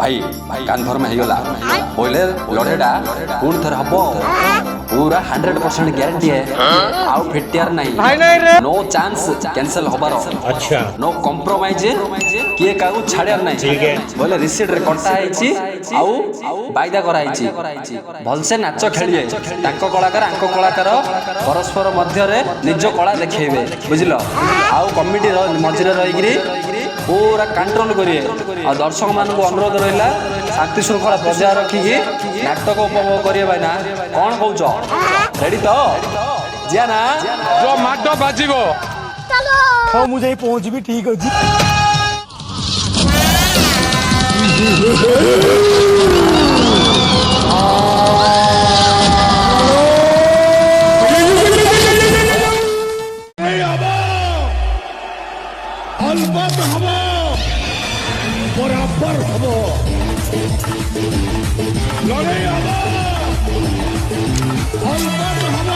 भाई कानफर्म ହେଇଗଲା ବୋଇଲେ ଲଢେଇଟା ପୁଣି ଥରେ ହବ पूरा 100% ଗ୍ୟାରେଣ୍ଟି ଆଉ ଫିଟିଆର ନାହିଁ नो चांस कैंसिल ହବାର अच्छा नो कॉम्प्रोमाइज किए काऊ छाड़ियार नहीं ठीक है बोले रिसीट रे कटा ହେଇଛି ଆଉ ବାଇदा କରା ହେଇଛି ଭଲसे ନାଚ ଖେଳିए ତାଙ୍କ କଳାକାର ଆଙ୍କ କଳାକାର ପରସ୍ପର ମଧ୍ୟରେ ନିଜ କଳା ଦେଖେଇବେ ବୁଝିଲ ଆଉ କମିଟି ମଝିରେ ରହିକିରି पूरा कंट्रोल करिए और दर्शक मान अनुरोध रहा शांति श्रृंखला बजाय रखिकी नाटक उपभोग करिए भाई ना कौन कौच रेडी तो जिया ना जो माड बाजिबो हाँ मुझे पहुंच भी ठीक अच्छी अलबत हबो बराबर हबो लड़ाई हबो अलबत हबो